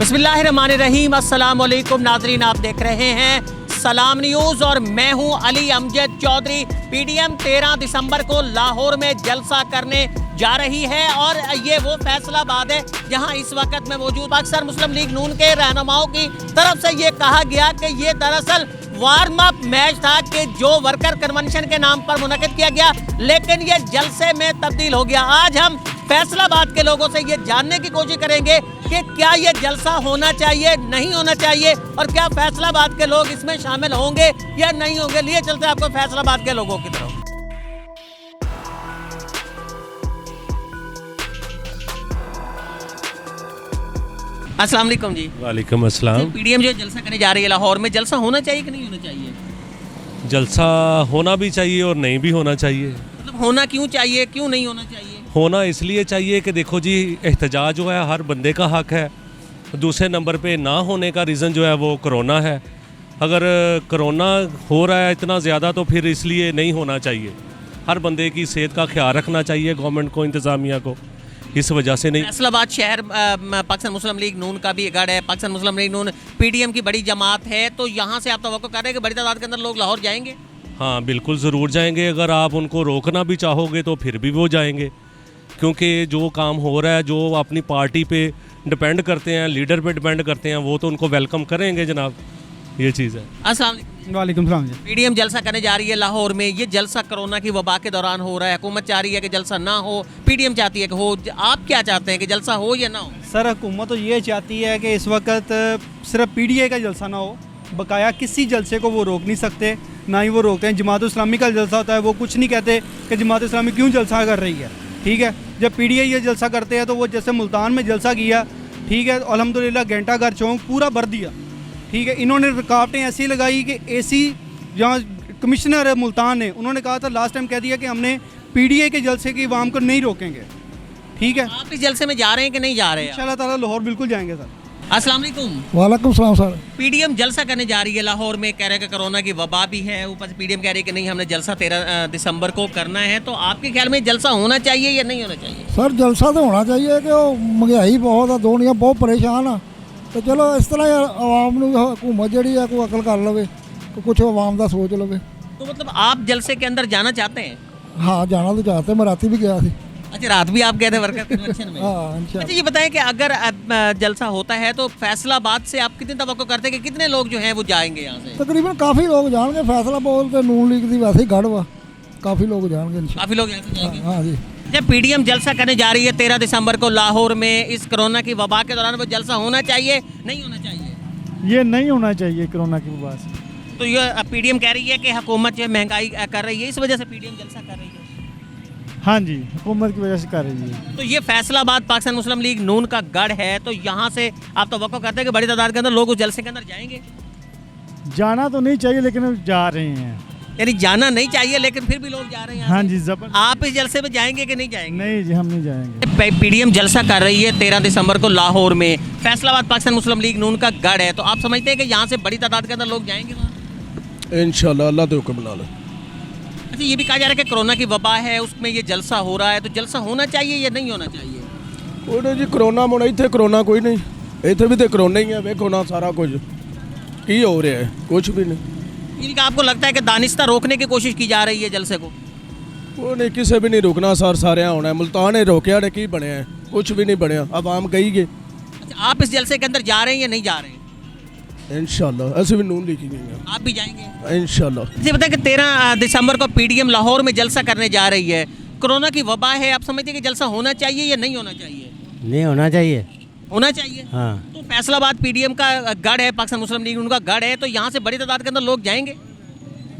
बिस्मिल्लाहिर्रहमानिर्रहीम, अस्सलाम वालेकुम नाज़रीन, आप देख रहे हैं सलाम न्यूज़ और मैं हूं अली अमजद चौधरी। पीडीएम 13 दिसंबर को लाहौर में जलसा करने जा रही है और ये वो फैसलाबाद है जहां इस वक्त में मौजूद अक्सर मुस्लिम लीग नून के रहनुमाओं की तरफ से ये कहा गया कि ये दरअसल वार्म अप मैच था कि जो वर्कर कन्वेंशन के नाम पर मुनक़िद किया गया, लेकिन ये जलसे में तब्दील हो गया। आज हम फैसलाबाद के लोगों से ये जानने की कोशिश करेंगे कि क्या ये जलसा होना चाहिए, नहीं होना चाहिए, और क्या फैसलाबाद के लोग इसमें शामिल होंगे या नहीं होंगे। लिए चलते हैं आपको फैसलाबाद के लोगों की तरफ। अस्सलाम वालेकुम जी। वालेकुम अस्सलाम। पीडीएम जो जलसा करने जा रही है लाहौर में, जलसा होना चाहिए कि नहीं होना चाहिए? जलसा होना भी चाहिए और नहीं भी होना चाहिए। मतलब होना क्यों चाहिए, क्यों नहीं होना चाहिए? होना इसलिए चाहिए कि देखो जी, एहतजाज जो है हर बंदे का हक है। दूसरे नंबर पे ना होने का रीज़न जो है वो कोरोना है। अगर कोरोना हो रहा है इतना ज़्यादा तो फिर इसलिए नहीं होना चाहिए। हर बंदे की सेहत का ख्याल रखना चाहिए गवर्नमेंट को, इंतज़ामिया को, इस वजह से नहीं। फैसलाबाद शहर पाकिस्तान मुस्लिम लीग नून का भी गढ़ है। पाकिस्तान मुस्लिम लीग नून पीडीएम की बड़ी जमात है, तो यहाँ से आप तवक्को कर रहे हैं कि बड़ी तादाद के अंदर लोग लाहौर जाएंगे? हाँ बिल्कुल ज़रूर जाएंगे। अगर आप उनको रोकना भी चाहोगे तो फिर भी वो जाएंगे, क्योंकि जो काम हो रहा है, जो अपनी पार्टी पे डिपेंड करते हैं, लीडर पे डिपेंड करते हैं, वो तो उनको वेलकम करेंगे जनाब। ये चीज़ है। अस्सलाम वालेकुम सलाम जी। पीडीएम जलसा करने जा रही है लाहौर में। ये जलसा कोरोना की वबा के दौरान हो रहा है। हुकूमत चाह रही है कि जलसा ना हो, पीडीएम चाहती है कि हो। आप क्या चाहते हैं कि जलसा हो या ना हो? सर हुकूमत तो ये चाहती है कि इस वक्त सिर्फ पीडीए का जलसा ना हो, बकाया किसी जलसे को वो रोक नहीं सकते, ना ही वो रोकते हैं। जमात इस्लामी का जलसा होता है, वो कुछ नहीं कहते कि जमात इस्लामी क्यों जलसा कर रही है। ठीक है, जब पीडीए ये जलसा करते हैं तो वो जैसे मुल्तान में जलसा किया, ठीक है, अल्हम्दुलिल्लाह घंटाघर चौक पूरा भर दिया। ठीक है, इन्होंने रुकावटें ऐसी लगाई कि एसी जहाँ कमिश्नर है मुल्तान ने, उन्होंने कहा था लास्ट टाइम कह दिया कि हमने पीडीए के जलसे की आवाम को नहीं रोकेंगे। ठीक है, आप इस जलसे में जा रहे हैं कि नहीं जा रहे हैं? इंशाल्लाह ताला लाहौर बिल्कुल जाएंगे सर। अस्सलाम वालेकुम। वालेकुम सलाम सर। पीडीएम जलसा करने जा रही है लाहौर में, कह रहे हैं कि कोरोना की वबा भी है, ऊपर से पीडीएम कह रही है कि नहीं हमने जलसा 13 दिसंबर को करना है। तो आपके ख्याल में जलसा होना चाहिए या नहीं होना चाहिए? सर जलसा तो होना चाहिए कि महंगाई बहुत है, दुनिया बहुत परेशान है, तो चलो इस तरह आवाम ਨੂੰ हुकूमत जी है कोई अकल कर लवे, कुछ आवाम का सोच लवे। तो मतलब आप जलसे के अंदर जाना चाहते हैं? हाँ जाना तो चाहते, मैं रात भी गया थी। अच्छा, रात भी आप गए थे वर्कर कन्वेंशन में? हाँ इंशाल्लाह। अच्छा, ये बताएं कि अगर जलसा होता है तो फैसलाबाद से आप कितनी तवक्को करते हैं कि कितने लोग जो हैं वो जाएंगे यहाँ से? तकरीबन काफ़ी लोग जाएंगे। फैसलाबाद तो नून लीग की वैसे ही गढ़ वा, काफ़ी लोग जाएंगे इंशाल्लाह। काफ़ी लोग यहाँ से जाएंगे। हाँ जी। जब पीडीएम जलसा करने जा रही है 13 दिसंबर को लाहौर में, इस कोरोना की वबा के दौरान वो जलसा होना चाहिए, नहीं होना चाहिए? ये नहीं होना चाहिए कोरोना की वजह से। तो ये पीडीएम कह रही है कि हुकूमत जो है महंगाई कर रही है, इस वजह से पीडीएम जलसा कर रही है। हाँ जी, हुकूमत की वजह से कर रही है। तो ये फैसलाबाद पाकिस्तान मुस्लिम लीग नून का गढ़ है, तो यहाँ से आप तवक्को करते हैं कि बड़ी तादाद के अंदर लोग उस जलसे के अंदर जाएंगे? जाना तो नहीं चाहिए लेकिन जा रहे हैं। यानी जाना नहीं चाहिए लेकिन फिर भी लोग जा रहे हैं? हाँ जी, जबर। आप इस जलसे में जाएंगे कि नहीं जाएंगे? नहीं जी, हम नहीं जाएंगे। पीडीएम जलसा कर रही है 13 दिसंबर को लाहौर में। फैसलाबाद पाकिस्तान मुस्लिम लीग नून का गढ़ है, तो आप समझते हैं कि यहाँ से बड़ी तादाद के अंदर लोग जाएंगे वहाँ? इंशाल्लाह, अल्लाह के हुक्म नाल। अच्छा, ये भी कहा जा रहा है कि कोरोना की वबा है, उसमें ये जलसा हो रहा है, तो जलसा होना चाहिए या नहीं होना चाहिए? कोई नहीं जी, कोरोना मोना इतने कोरोना कोई नहीं, इतने भी तो कोरोना ही है। वेखो ना सारा कुछ की हो रहा है, कुछ भी नहीं। इनका आपको लगता है कि दानिस्ता रोकने की कोशिश की जा रही है जलसे को? वो नहीं, किसी भी नहीं रुकना सर, सारे होना है। मुल्तान ने रोकया ने की बनया है, कुछ भी नहीं बनया। अब आम गई गए। अच्छा, आप इस जलसे के अंदर जा रहे हैं या नहीं जा रहे हैं? इंशाल्लाह, ऐसे भी नून लिखी गई है। आप भी जाएंगे इंशाल्लाह। जी, बताएं कि 13 दिसंबर को पीडीएम लाहौर में जलसा करने जा रही है। कोरोना की वबा है, आप समझते हैं कि जलसा होना चाहिए या नहीं होना चाहिए? नहीं होना चाहिए। होना चाहिए। हाँ। तो फैसलाबाद पीडीएम का गढ़ है, पाकिस्तान मुस्लिम लीग उनका गढ़ है, तो यहाँ से बड़ी तादाद के अंदर लोग जाएंगे?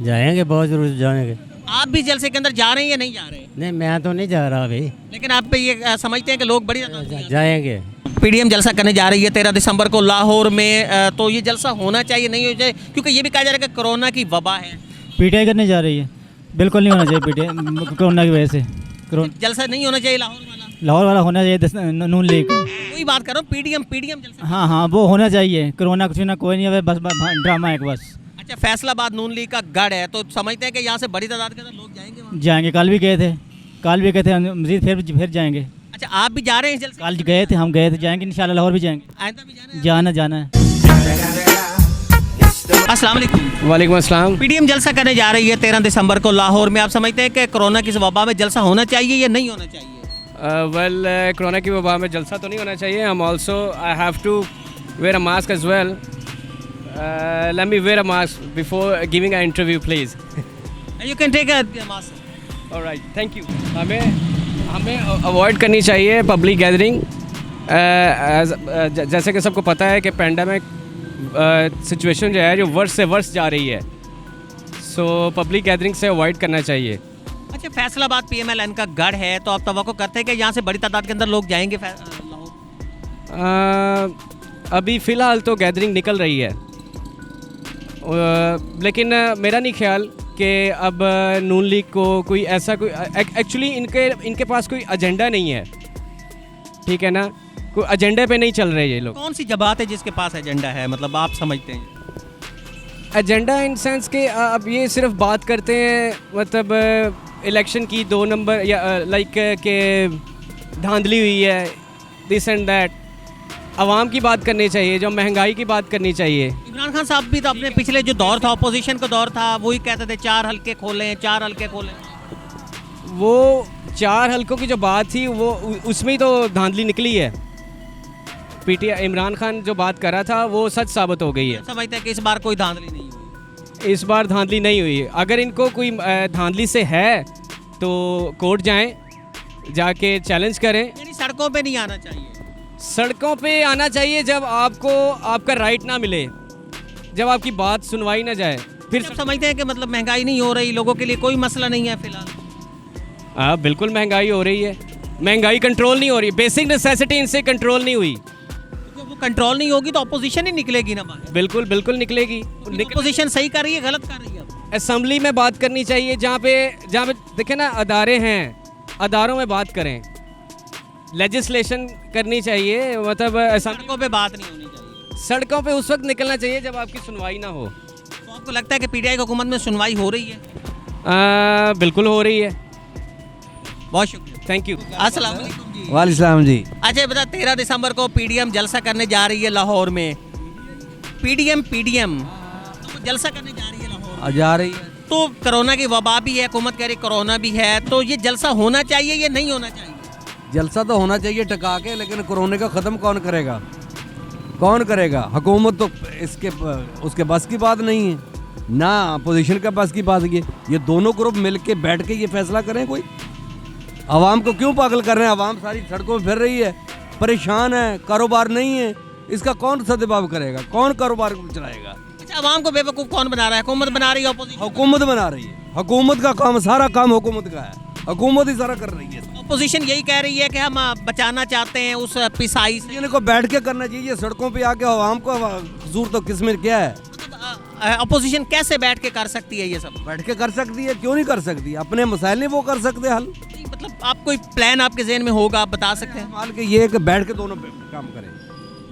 जाएंगे, बहुत जरूर जाएंगे। आप भी जलसे के अंदर जा रहे हैं या नहीं जा रहे? नहीं, मैं तो नहीं जा रहा अभी, लेकिन आप पे ये समझते हैं कि लोग बड़ी तादाद में जाएंगे। पीडीएम जलसा करने जा रही है 13 दिसंबर को लाहौर में, तो ये जलसा होना चाहिए, नहीं हो जाए? क्योंकि ये भी कहा जा रहा है कि कोरोना की वबा है। पीटीआई करने जा रही है, बिल्कुल नहीं होना चाहिए पीटीआई कोरोना की वजह से। जलसा नहीं होना चाहिए लाहौर वाला? लाहौर वाला होना चाहिए, नून लीग। वही बात कर रहा हूँ, पीडीएम जलसा। हाँ हाँ, वो होना चाहिए। कोरोना कुछ ना कोई नहीं है, बस ड्रामा है बस। अच्छा, फैसलाबाद नून लीग का गढ़ है, तो समझते हैं कि यहाँ से बड़ी तादाद के अंदर लोग जाएंगे वहाँ? जाएंगे, कल भी गए थे, मजीद फिर जाएंगे। अच्छा, आप भी जा रहे हैं जलसे? कल गए थे, हम गए थे, जाएंगे इंशाल्लाह, लाहौर भी जाएंगे। आइंदा भी जाना है? जाना है। अस्सलाम वालेकुम। वालेकुम अस्सलाम। पीडीएम जलसा करने जा रही है 13 दिसंबर को लाहौर में। आप समझते हैं कि कोरोना की इस वबा में जलसा होना चाहिए या नहीं होना चाहिए? वेल कोरोना की वबा में जलसा तो नहीं होना चाहिए। हम also I have to wear a mask as well. Let me wear a mask before giving a interview please. You can take a mask. Alright, thank you. हमें अवॉइड करनी चाहिए पब्लिक गैदरिंग। जैसे कि सबको पता है कि पेंडेमिक सिचुएशन जो है जो वर्ष से वर्ष जा रही है, सो पब्लिक गैदरिंग से अवॉइड करना चाहिए। अच्छा, फैसलाबाद पीएमएलएन का गढ़ है, तो आप तवक्को करते हैं कि यहाँ से बड़ी तादाद के अंदर लोग जाएंगे लाहौर? अभी फ़िलहाल तो गैदरिंग निकल रही है, लेकिन मेरा नहीं ख्याल कि अब नून लीग को कोई ऐसा कोई एक्चुअली इनके पास कोई एजेंडा नहीं है, ठीक है ना, कोई एजेंडे पे नहीं चल रहे ये लोग। कौन सी जमात है जिसके पास एजेंडा है, मतलब आप समझते हैं? एजेंडा इन सेंस के अब ये सिर्फ बात करते हैं, मतलब इलेक्शन की 2 नंबर या लाइक के धांधली हुई है, दिस एंड दैट। आवाम की बात करनी चाहिए, जो महंगाई की बात करनी चाहिए। इमरान खान साहब भी तो अपने पिछले जो दौर था, अपोजिशन का दौर था, वही कहते थे 4 हल्के खोलें, 4 हल्के खोलें। वो 4 हल्कों की जो बात थी वो उसमें ही तो धांधली निकली है। पीटीआई इमरान खान जो बात कर रहा था वो सच साबित हो गई है। समझते हैं कि इस बार कोई धांधली नहीं हुई? इस बार धांधली नहीं हुई। अगर इनको कोई धांधली से है तो कोर्ट जाएं, जाके चैलेंज करें। यानी सड़कों पे नहीं आना चाहिए? सड़कों पे आना चाहिए जब आपको आपका राइट ना मिले, जब आपकी बात सुनवाई ना जाए। फिर आप समझते हैं कि मतलब महंगाई नहीं हो रही, लोगों के लिए कोई मसला नहीं है फिलहाल? हाँ, बिल्कुल महंगाई हो रही है। महंगाई कंट्रोल नहीं हो रही, बेसिक नेसेसिटी इनसे कंट्रोल नहीं हुई। तो वो कंट्रोल नहीं होगी तो अपोजिशन ही निकलेगी ना बाहर? बिल्कुल बिल्कुल निकलेगी। अपोजिशन सही कर रही है, गलत कर रही है? असेंबली में बात करनी चाहिए, जहाँ पे देखें ना, अदारे हैं, अदारों में बात करें। लेजिस्लेशन करनी चाहिए, मतलब सड़कों पे बात नहीं होनी चाहिए। सड़कों पे उस वक्त निकलना चाहिए जब आपकी सुनवाई ना हो। तो आपको लगता है कि पीटीआई की हुकूमत में सुनवाई हो रही है? बिल्कुल हो रही है। बहुत शुक्रिया, थैंक यू। अस्सलाम वालेकुम जी। वालेकुम जी। अच्छा, बता 13 दिसंबर को पीडीएम जलसा करने जा रही है लाहौर में। पीडीएम तो जलसा करने जा रही है लाहौर, जा रही है। तो कोरोना की वबा भी है, हुकूमत कह रही कोरोना भी है, तो ये जलसा होना चाहिए या नहीं होना चाहिए? जलसा तो होना चाहिए टका के, लेकिन कोरोना का ख़त्म कौन करेगा? कौन करेगा? हुकूमत तो उसके बस की बात नहीं है, ना अपोजिशन के बस की बात है। ये दोनों ग्रुप मिल के बैठ के ये फैसला करें। कोई आवाम को क्यों पागल कर रहे हैं? आवाम सारी सड़कों में फिर रही है, परेशान है, कारोबार नहीं है। इसका कौन सदभाव करेगा? कौन कारोबार चलाएगा? अच्छा, आवाम को बेवकूफ़ कौन बना रहा है? हुकूमत बना रही है, अपोजिशन? हुकूमत बना रही है। हुकूमत का काम, सारा काम हुकूमत का है, हुकूमत ही सारा कर रही है। अपोजिशन यही कह रही है कि हम बचाना चाहते हैं उस पिसाई से। इनको बैठ के करना चाहिए, सड़कों पे आके आवाम को कसूर तो किसमें क्या है? अपोजिशन कैसे बैठ के कर सकती है ये सब? बैठ के कर सकती है, क्यों नहीं कर सकती? अपने मसाइल नहीं वो कर सकते हल। मतलब आप कोई प्लान आपके जहन में होगा, आप बता सकते हैं? मान के ये कि बैठ के दोनों काम करें,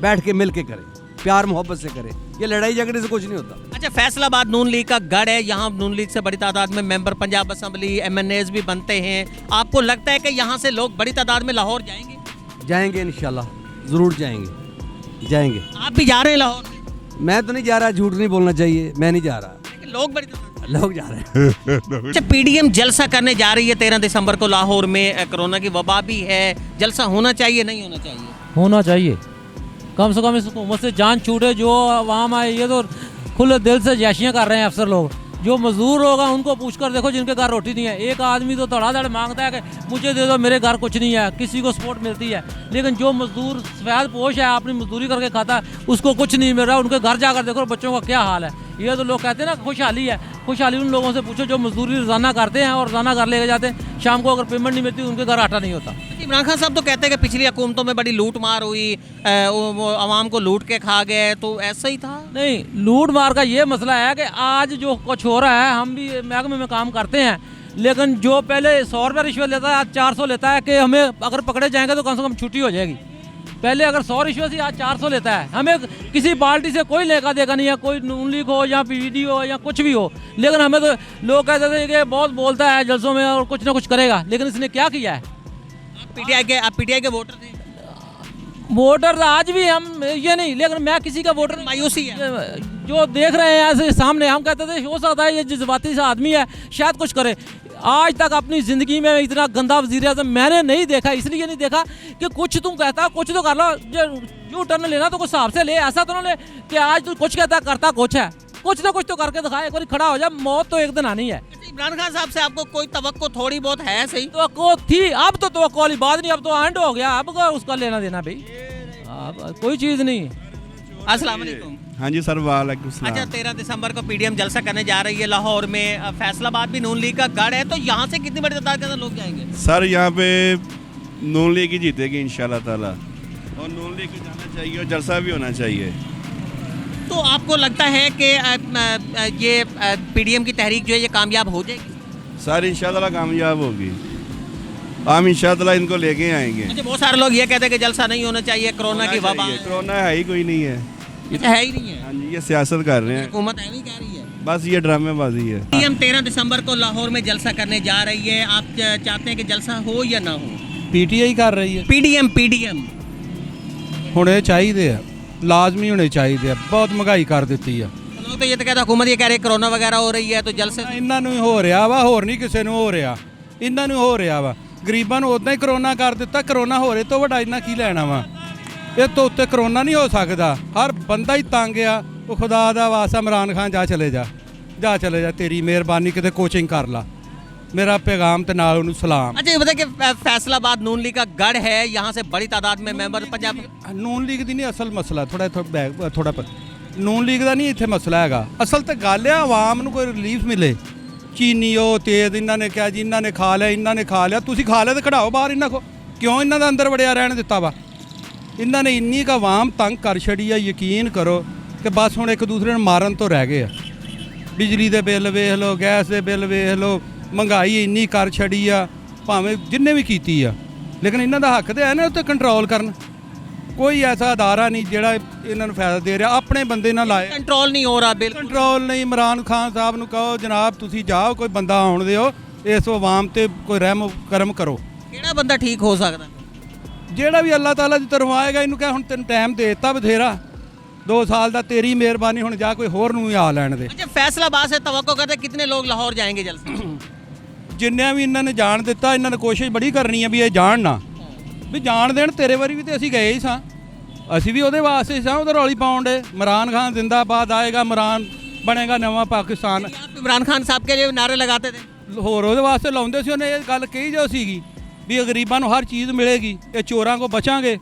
बैठ के मिल के करें, प्यार मोहब्बत से करें। ये लड़ाई झगड़े से कुछ नहीं होता। अच्छा, फैसलाबाद नून लीग का गढ़ है, यहाँ नून लीग से बड़ी तादाद में मेंबर पंजाब असम्बली MNAs भी बनते हैं। आपको लगता है कि यहाँ से लोग बड़ी तादाद में लाहौर जाएंगे? जाएंगे इंशाल्लाह, ज़रूर जाएंगे। आप भी जा रहे हैं लाहौर? मैं तो नहीं जा रहा, झूठ नहीं बोलना चाहिए, मैं नहीं जा रहा, लेकिन लोग बड़ी तादाद लोग जा रहे हैं। अच्छा, पीडीएम जलसा करने जा रही है 13 दिसंबर को लाहौर में। कोरोना की वबा भी है, जलसा होना चाहिए नहीं होना चाहिए? होना चाहिए। कम से कम इस हुकूमत से जान छूटे। जो आवाम है ये तो खुले दिल से जैशियाँ कर रहे हैं अफसर लोग। जो मजदूर होगा उनको पूछकर देखो जिनके घर रोटी नहीं है। एक आदमी तो धड़ाधड़ मांगता है कि मुझे दे दो, मेरे घर कुछ नहीं है, किसी को सपोर्ट मिलती है। लेकिन जो मजदूर सफेद पोश है, अपनी मजदूरी करके खाता है, उसको कुछ नहीं मिल रहा। उनके घर जाकर देखो बच्चों का क्या हाल है। ये तो लोग कहते हैं ना खुशहाली है। खुशहाली उन लोगों से पूछो जो मजदूरी रोजाना करते हैं और रोजाना घर लेके जाते हैं, शाम को अगर पेमेंट नहीं मिलती उनके घर आटा नहीं होता। इमरान खान साहब तो कहते हैं कि पिछली हुकूमतों में बड़ी लूट मार हुई, वो आवाम को लूट के खा गए, तो ऐसा ही था? नहीं, लूट मार का ये मसला है कि आज जो कुछ हो रहा है, हम भी महकमे में काम करते हैं, लेकिन जो पहले 100 रुपये रिश्वत लेता है आज 400 लेता है कि हमें अगर पकड़े जाएंगे तो कम से कम छुट्टी हो जाएगी। पहले अगर 100 रिश्वत थी, आज 400 लेता है। हमें किसी पार्टी से कोई लेखा देगा नहीं है, कोई नून लीग हो या PVD हो या कुछ भी हो। लेकिन हमें तो लोग कहते थे कि बहुत बोलता है जलसों में और कुछ ना कुछ करेगा, लेकिन इसने क्या किया है? पीटीआई के वोटर थे, वोटर आज भी हम ये नहीं, लेकिन मैं किसी का वोटर मायूसी है। जो देख रहे हैं ऐसे सामने, हम कहते थे हो सकता है ये जज्बाती सा आदमी है, शायद कुछ करे। आज तक अपनी ज़िंदगी में इतना गंदा वज़ीर-ए-आज़म मैंने नहीं देखा। इसलिए नहीं देखा कि कुछ तुम कहता कुछ तो कर लो, जो टर्न लेना तो कुछ हिसाब से ले, ऐसा तो ना ले कि आज तू कुछ कहता करता कुछ है। कुछ तो करके दिखा, एक बार खड़ा हो जा, मौत तो एक दिन आनी है। इमरान खान साहब से आपको कोई तवक्को थोड़ी बहुत है? सही तो थी, अब तो तवक्को वाली बात नहीं, अब तो एंड हो गया, अब उसका लेना देना भाई, अब कोई चीज़ नहीं। अस्सलाम वालेकुम। हाँ जी सर, वालेकुम सलाम। अच्छा, 13 दिसंबर को पीडीएम जलसा करने जा रही है लाहौर में। फैसलाबाद भी नून लीग का गढ़ है, तो यहाँ से कितनी बड़ी तादाद के अंदर लोग जाएंगे? सर यहाँ पे नून लीग ही जीतेगी इंशाल्लाह ताला, और नून लीग को जाना चाहिए और जलसा भी होना चाहिए। तो आपको लगता है कि ये पीडीएम की तहरीक जो है ये कामयाब हो जाएगी? सर इंशाल्लाह कामयाब होगी, हम इंशाल्लाह इनको लेके आएंगे। अच्छा, बहुत सारे लोग ये कहते हैं कि जलसा नहीं होना चाहिए, कोरोना की वबा है। कोरोना है ही कोई नहीं है। अच्छा, है ही नहीं है। हाँ जी, ये सियासत कर रहे हैं, हुकूमत है नहीं कह रही है, बस ये ड्रामेबाजी है। पीडीएम 13 दिसंबर को लाहौर में जलसा करने जा रही है। आप चाहते हैं कि जलसा हो या ना हो? पीटीआई कर रही है। पीडीएम होने चाहिए है, लाजमी होने चाहिए। बहुत महंगाई कर ਦਿੱਤੀ है। लोग तो ये तो कहते हुकूमत ये कह रही है कोरोना वगैरह हो रही है तो जलसे। ਇਹਨਾਂ ਨੂੰ ਹੀ ਹੋ ਰਿਹਾ ਵਾ, ਹੋਰ ਨਹੀਂ ਕਿਸੇ ਨੂੰ ਹੋ ਰਿਹਾ, ਇਹਨਾਂ ਨੂੰ ਹੋ ਰਿਹਾ ਵਾ। ਗਰੀਬਾਂ ਨੂੰ ਉਦਾਂ ਹੀ ਕਰੋਨਾ ਕਰ ਦਿੱਤਾ, ਕਰੋਨਾ ਹੋ ਰਿਹਾ ਤੋਂ ਵੱਡਾ ਇਹਨਾਂ ਕੀ ਲੈਣਾ ਵਾ। ਇਹ ਤੋਂ ਉੱਤੇ ਕਰੋਨਾ ਨਹੀਂ ਹੋ ਸਕਦਾ, ਹਰ ਬੰਦਾ ਹੀ ਤੰਗ ਆ। ਉਹ ਖੁਦਾ ਦਾ ਵਾਸਤਾ ਇਮਰਾਨ ਖਾਨ ਜਾ ਚਲੇ ਜਾ, ਤੇਰੀ ਮਿਹਰਬਾਨੀ, ਕਿਤੇ ਕੋਚਿੰਗ ਕਰ ਲਾ। मेरा पैगाम ते नाल उन्हें सलाम। अच्छा, ये बताइए कि फैसलाबाद नून लीग का गढ़ है, यहाँ से बड़ी तादाद में मेंबर पंजाब। नून लीग दी नहीं असल मसला, थोड़ा पर नून लीग का नहीं इत्थे मसला हैगा। असल तो गल है आवाम नूं कोई रिलीफ मिले। चीनी ओ तेज इन्होंने क्या जी, इन्होंने खा लिया, तुसी खा लिया तो खड़ाओ बाहर इन्हों को, क्यों इन्हों का अंदर वड़िया रहने दिता वा। इन्होंने इन्नी का आवाम तंग कर छड़ी है, यकीन करो कि बस हुण एक दूसरे नूं मारन तो रह गए। बिजली के बिल वेख लो, गैस के बिल वेख लो, महंगाई इन्नी कर छड़ी आ, भावें जिन्ने भी कीती आ, लेकिन इन्हों का हक तो है ना उत्ते कंट्रोल करन। कोई ऐसा अदारा नहीं जिहड़ा इन्हों फायदा दे रहा, अपने बंदे ना लाए। कंट्रोल नहीं हो रहा, बिल्कुल कंट्रोल नहीं। इमरान खान साहब नूं कहो जनाब तुसी जाओ, कोई बंदा आउण दिओ, इस आवाम ते कोई रहम करम करो। किहड़ा बंदा ठीक हो सकदा? जिहड़ा भी अल्लाह ताला दी तरफों आएगा, इन्हूं कह हुण तैनूं टाइम दे दित्ता बथेरा, 2 साल दा, तेरी मेहरबानी, हुण जा कोई होर नूं आ लैण दे। अच्छा, फैसलाबाद से तवक्को करते कितने लोग लाहौर जाएंगे जलसे? जिन्ने भी इन्होंने जान दिता, इन्होंने कोशिश बड़ी करनी है भी ये जान ना, भी जान देन। तेरे वारी भी तो असी गए ही सां, असी भी ਉਹਦੇ वास्ते ही सां, ਉਹਦਾ रौली पाउण दे। इमरान खान जिंदाबाद आएगा, इमरान बनेगा नवा पाकिस्तान। आप इमरान खान साहब के लिए नारे लगाते थे? होर ਉਹਦੇ वास्ते लाउंदे सी, ਉਹਨੇ ਇਹ ਗੱਲ ਕਹੀ ਜੋ ਸੀਗੀ ਵੀ ਗਰੀਬਾਂ ਨੂੰ ਹਰ ਚੀਜ਼ ਮਿਲੇਗੀ, ਇਹ ਚੋਰਾਂ ਕੋ ਬਚਾਂਗੇ।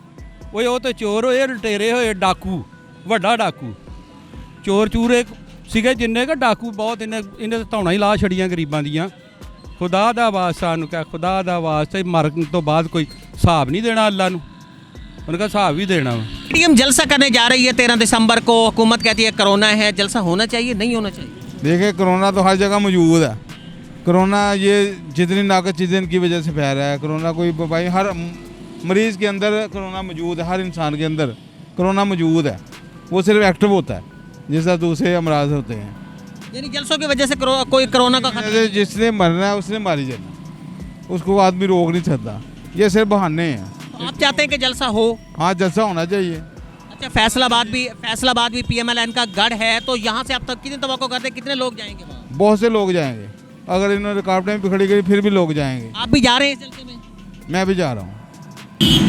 ਓਏ ਉਹ ਤੇ ਚੋਰ ਹੋਏ, ਲਟੇਰੇ ਹੋਏ, ਡਾਕੂ, ਵੱਡਾ ਡਾਕੂ, ਚੋਰ ਚੂਰੇ ਸੀਗੇ ਜਿੰਨੇ ਕਿ ਡਾਕੂ ਬਹੁਤ, ਇਹਨੇ ਧੌਣਾ ਹੀ ਲਾ ਛੜੀਆਂ ਗਰੀਬਾਂ ਦੀਆਂ। खुदा दा वास्ता ਨੂੰ ਕਹ, खुदा दा वास्ते मरन तो बाद कोई हिसाब नहीं देना अल्लाह ਨੂੰ, उनका हिसाब भी देना। पीडीएम जलसा करने जा रही है 13 दिसंबर को। हुकूमत कहती है कोरोना है, जलसा होना चाहिए नहीं होना चाहिए? देखिए, कोरोना तो हर जगह मौजूद है। कोरोना ये जितनी नाकस चीज़ें इनकी वजह से फैल रहा है। कोरोना कोई भाई हर मरीज़ के अंदर कोरोना मौजूद है, हर इंसान के अंदर कोरोना मौजूद है। वो सिर्फ एक्टिव होता है, जिस तरह दूसरे अमराज होते हैं। यानी जलसों की वजह से कोई कोरोना का जिसने मरना है उसने मारी जाना, उसको आदमी रोक नहीं सकता। ये सिर्फ बहाने हैं। आप चाहते हैं कि जलसा हो? हाँ, जलसा होना चाहिए। अच्छा, फैसलाबाद भी पीएमएलएन का गढ़ है, तो यहाँ से अब तक कितनी तवक्को करते हैं, कितने लोग जाएंगे वहाँ? बहुत से लोग जाएंगे, अगर इन्होंने रुकावटें भी खड़ी करी फिर भी लोग जाएंगे। आप भी जा रहे हैं इस जलसे में? मैं भी जा रहा हूँ।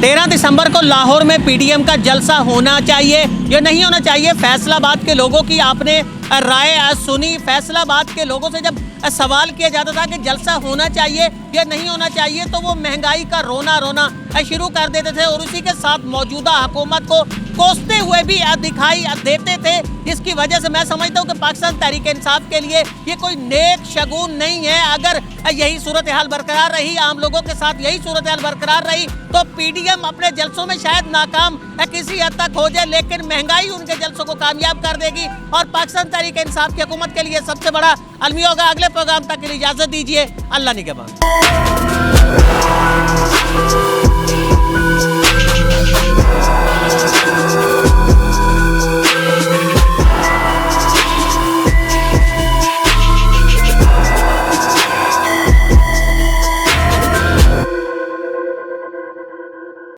13 दिसंबर को लाहौर में पीडीएम का जलसा होना चाहिए या नहीं होना चाहिए? फैसलाबाद के लोगों की आपने राय सुनी। फैसलाबाद के लोगों से जब सवाल किया जाता था कि जलसा होना चाहिए या नहीं होना चाहिए, तो वो महंगाई का रोना शुरू कर देते थे और उसी के साथ मौजूदा हुकूमत को कोसते हुए भी दिखाई देते थे, जिसकी वजह से मैं समझता हूँ कि पाकिस्तान तहरीक इंसाफ के लिए ये कोई नेक शगुन नहीं है। अगर यही सूरत हाल बरकरार रही, आम लोगों के साथ यही सूरत हाल बरकरार रही, तो पीडीएम अपने जलसों में शायद नाकाम किसी हद तक हो जाए, लेकिन महंगाई उनके जलसों को कामयाब कर देगी और पाकिस्तान तहरीक इंसाफ की हुकूमत के लिए सबसे बड़ा अलमिया होगा। अगले प्रोग्राम तक के लिए इजाजत दीजिए। अल्लाह निगहबान।